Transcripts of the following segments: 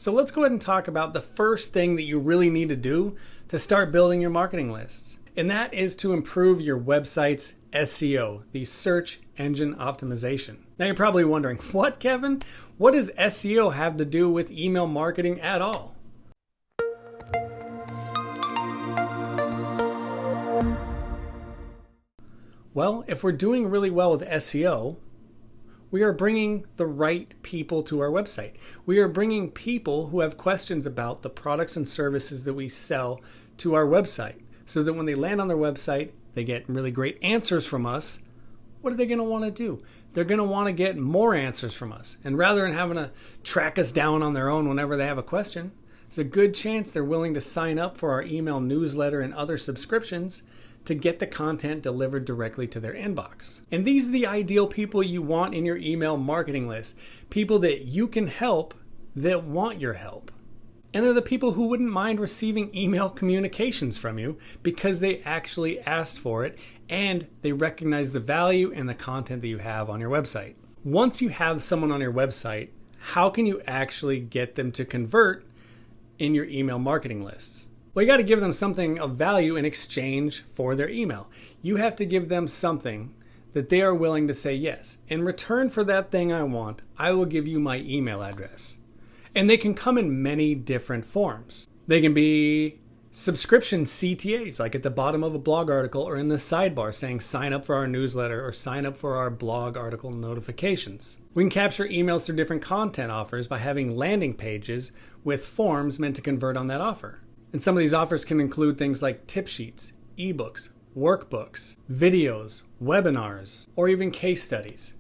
So let's go ahead and talk about the first thing that you really need to do to start building your marketing lists. And that is to improve your website's SEO, the search engine optimization. Now you're probably wondering, what, Kevin? What does SEO have to do with email marketing at all? Well, if we're doing really well with SEO, we are bringing the right people to our website. We are bringing people who have questions about the products and services that we sell to our website, so that when they land on their website, they get really great answers from us. What are they going to want to do? They're going to want to get more answers from us. And rather than having to track us down on their own whenever they have a question, there's a good chance they're willing to sign up for our email newsletter and other subscriptions to get the content delivered directly to their inbox. And these are the ideal people you want in your email marketing list. People that you can help that want your help. And they're the people who wouldn't mind receiving email communications from you because they actually asked for it and they recognize the value and the content that you have on your website. Once you have someone on your website, how can you actually get them to convert in your email marketing lists? Well, you got to give them something of value in exchange for their email. You have to give them something that they are willing to say yes. In return for that thing I want, I will give you my email address. And they can come in many different forms. They can be subscription CTAs, like at the bottom of a blog article or in the sidebar saying sign up for our newsletter or sign up for our blog article notifications. We can capture emails through different content offers by having landing pages with forms meant to convert on that offer. And some of these offers can include things like tip sheets, ebooks, workbooks, videos, webinars, or even case studies.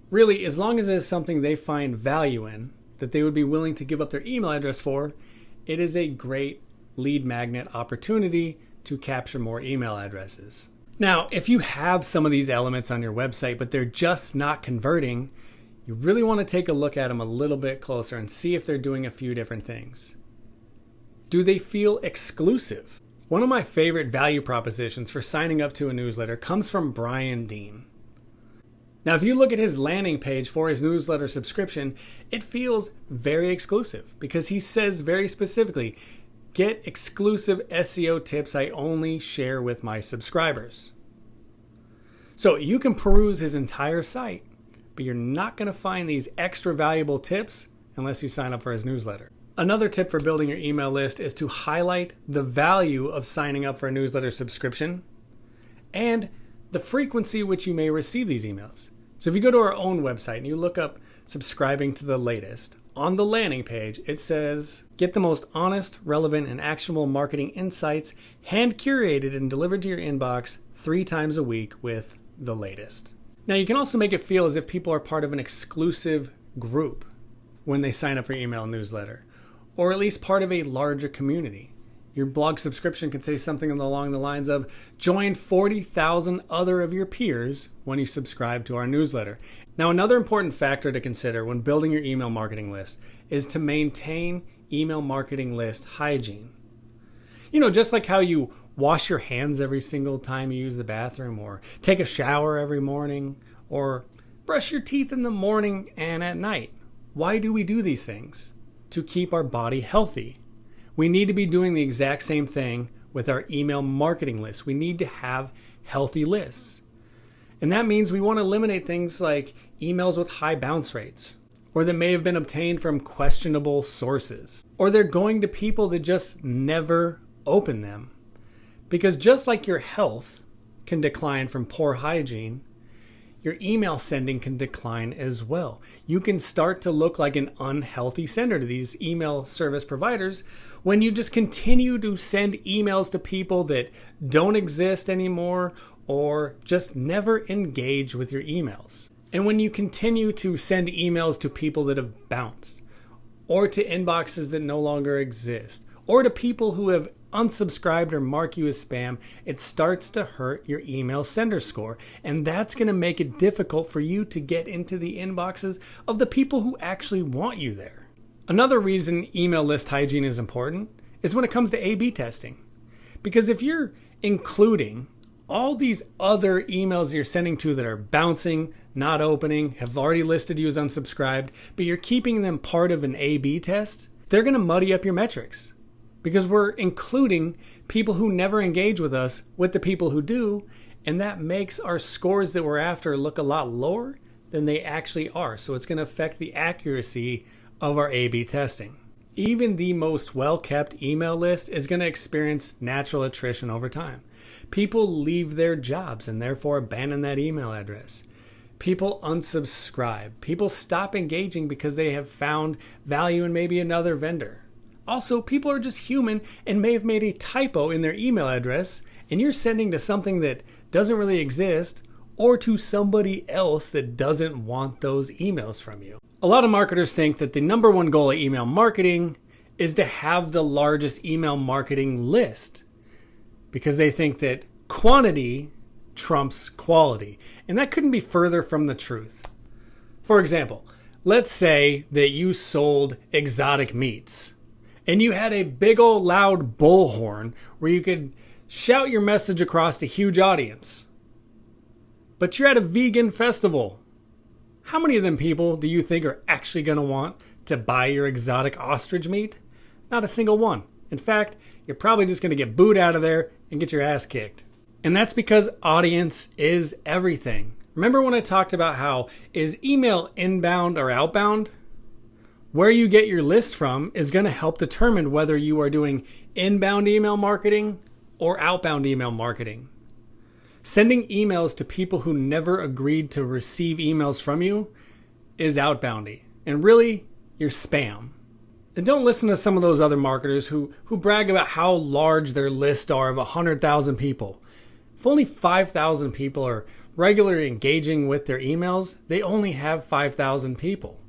Really, as long as it is something they find value in, that they would be willing to give up their email address for, it is a great lead magnet opportunity to capture more email addresses. Now, if you have some of these elements on your website, but they're just not converting, you really want to take a look at them a little bit closer and see if they're doing a few different things. Do they feel exclusive? One of my favorite value propositions for signing up to a newsletter comes from Brian Dean. Now, if you look at his landing page for his newsletter subscription, it feels very exclusive because he says very specifically, get exclusive SEO tips I only share with my subscribers. So you can peruse his entire site, but you're not going to find these extra valuable tips unless you sign up for his newsletter. Another tip for building your email list is to highlight the value of signing up for a newsletter subscription and the frequency which you may receive these emails. So if you go to our own website and you look up subscribing to the latest, on the landing page it says, get the most honest, relevant, and actionable marketing insights hand curated and delivered to your inbox 3 times a week with the latest. Now you can also make it feel as if people are part of an exclusive group when they sign up for your email newsletter, or at least part of a larger community. Your blog subscription could say something along the lines of, join 40,000 other of your peers when you subscribe to our newsletter. Now, another important factor to consider when building your email marketing list is to maintain email marketing list hygiene. Just like how you wash your hands every single time you use the bathroom, or take a shower every morning, or brush your teeth in the morning and at night. Why do we do these things? To keep our body healthy. We need to be doing the exact same thing with our email marketing list. We need to have healthy lists. And that means we want to eliminate things like emails with high bounce rates, or that may have been obtained from questionable sources, or they're going to people that just never open them. Because just like your health can decline from poor hygiene, your email sending can decline as well. You can start to look like an unhealthy sender to these email service providers when you just continue to send emails to people that don't exist anymore or just never engage with your emails. And when you continue to send emails to people that have bounced, or to inboxes that no longer exist, or to people who have unsubscribed or mark you as spam, it starts to hurt your email sender score. And that's going to make it difficult for you to get into the inboxes of the people who actually want you there. Another reason email list hygiene is important is when it comes to A/B testing. Because if you're including all these other emails you're sending to that are bouncing, not opening, have already listed you as unsubscribed, but you're keeping them part of an A/B test, they're going to muddy up your metrics. Because we're including people who never engage with us with the people who do, and that makes our scores that we're after look a lot lower than they actually are. So it's going to affect the accuracy of our A/B testing. Even the most well-kept email list is going to experience natural attrition over time. People leave their jobs and therefore abandon that email address. People unsubscribe. People stop engaging because they have found value in maybe another vendor. Also, people are just human and may have made a typo in their email address, and you're sending to something that doesn't really exist or to somebody else that doesn't want those emails from you. A lot of marketers think that the number one goal of email marketing is to have the largest email marketing list because they think that quantity trumps quality. And that couldn't be further from the truth. For example, let's say that you sold exotic meats and you had a big old loud bullhorn where you could shout your message across a huge audience. But you're at a vegan festival. How many of them people do you think are actually going to want to buy your exotic ostrich meat? Not a single one. In fact, you're probably just going to get booed out of there and get your ass kicked. And that's because audience is everything. Remember when I talked about how is email inbound or outbound? Where you get your list from is going to help determine whether you are doing inbound email marketing or outbound email marketing. Sending emails to people who never agreed to receive emails from you is outboundy. And really, you're spam. And don't listen to some of those other marketers who brag about how large their lists are of 100,000 people. If only 5,000 people are regularly engaging with their emails, they only have 5,000 people.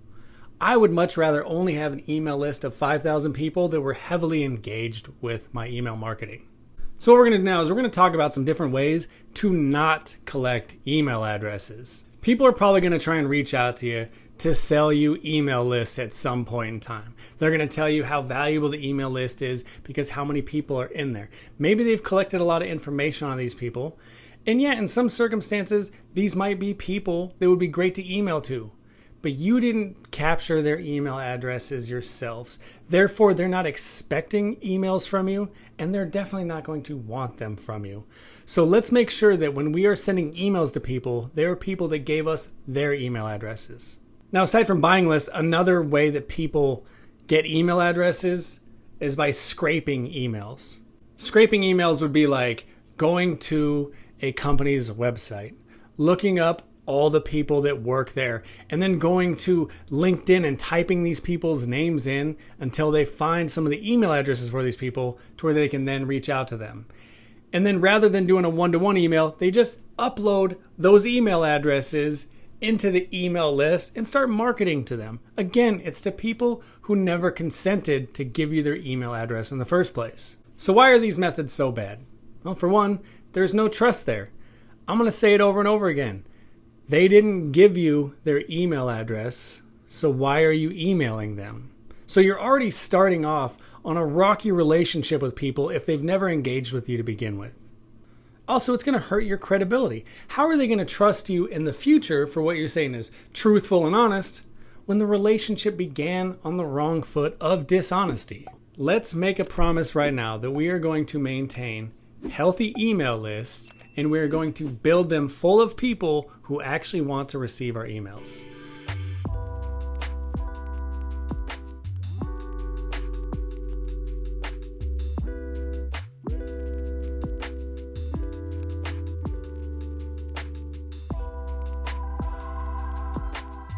I would much rather only have an email list of 5,000 people that were heavily engaged with my email marketing. So what we're going to do now is we're going to talk about some different ways to not collect email addresses. People are probably going to try and reach out to you to sell you email lists at some point in time. They're going to tell you how valuable the email list is because how many people are in there. Maybe they've collected a lot of information on these people. And yeah, in some circumstances, these might be people that would be great to email to. But you didn't capture their email addresses yourselves. Therefore, they're not expecting emails from you, and they're definitely not going to want them from you. So let's make sure that when we are sending emails to people, they are people that gave us their email addresses. Now, aside from buying lists, another way that people get email addresses is by scraping emails. Scraping emails would be like going to a company's website, looking up all the people that work there, and then going to LinkedIn and typing these people's names in until they find some of the email addresses for these people to where they can then reach out to them. And then rather than doing a one-to-one email, they just upload those email addresses into the email list and start marketing to them. Again, it's to people who never consented to give you their email address in the first place. So why are these methods so bad? Well, for one, there's no trust there. I'm going to say it over and over again. They didn't give you their email address, so why are you emailing them? So you're already starting off on a rocky relationship with people if they've never engaged with you to begin with. Also, it's going to hurt your credibility. How are they going to trust you in the future for what you're saying is truthful and honest when the relationship began on the wrong foot of dishonesty? Let's make a promise right now that we are going to maintain healthy email lists and we're going to build them full of people who actually want to receive our emails.